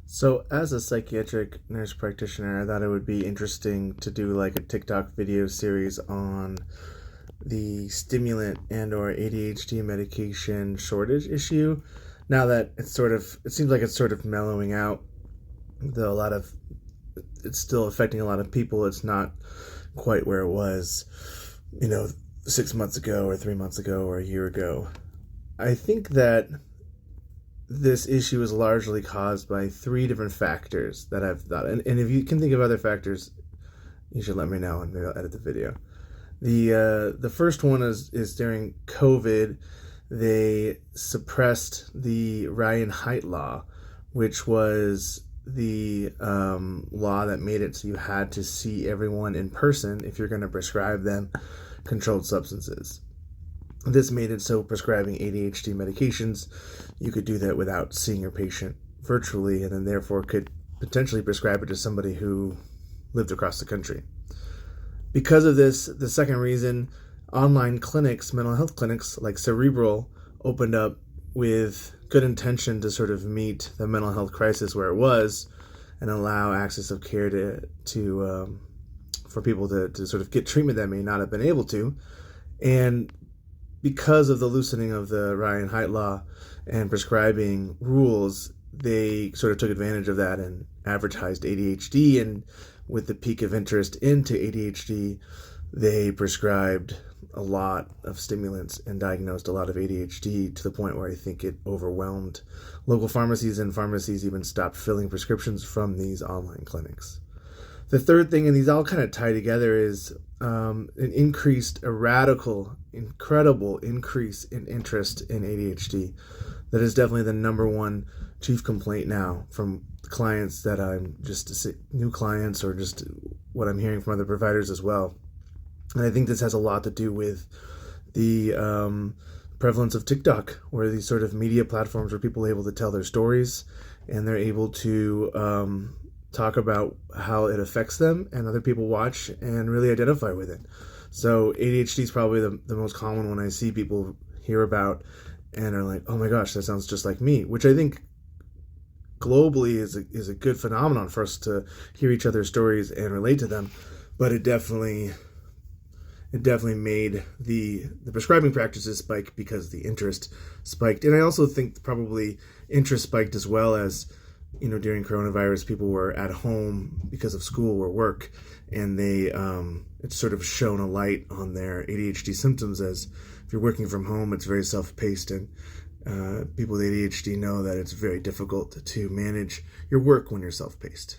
So, as a psychiatric nurse practitioner, I thought it would be interesting to do like a TikTok video series on the stimulant and or ADHD medication shortage issue. Now that it seems like it's sort of mellowing out, though it's still affecting a lot of people. It's not quite where it was, you know, 6 months ago or 3 months ago or a year ago. I think that this issue is largely caused by three different factors that I've thought. And if you can think of other factors, you should let me know and maybe I'll edit the video. The first one is during COVID, they suppressed the Ryan Height law, which was the law that made it so you had to see everyone in person if you're going to prescribe them controlled substances. This made it so prescribing ADHD medications, you could do that without seeing your patient virtually, and then therefore could potentially prescribe it to somebody who lived across the country. Because of this, the second reason, online clinics, mental health clinics like Cerebral, opened up with good intention to sort of meet the mental health crisis where it was and allow access of care for people to sort of get treatment that may not have been able to. And because of the loosening of the Ryan Height law and prescribing rules, they sort of took advantage of that and advertised ADHD. And with the peak of interest into ADHD, they prescribed a lot of stimulants and diagnosed a lot of ADHD to the point where I think it overwhelmed local pharmacies, and pharmacies even stopped filling prescriptions from these online clinics. The third thing, and these all kind of tie together, is a radical, incredible increase in interest in ADHD. That is definitely the number one chief complaint now from clients that I'm just new clients, or just what I'm hearing from other providers as well. And I think this has a lot to do with the prevalence of TikTok, where these sort of media platforms where people are able to tell their stories and they're able to talk about how it affects them, and other people watch and really identify with it. So ADHD is probably the most common one I see people hear about and are like, oh my gosh, that sounds just like me, which I think globally is a good phenomenon for us to hear each other's stories and relate to them. But it definitely made the prescribing practices spike because the interest spiked. And I also think probably interest spiked as well as, during coronavirus, people were at home because of school or work, and it's sort of shone a light on their ADHD symptoms. As if you're working from home, it's very self-paced, and people with ADHD know that it's very difficult to manage your work when you're self-paced.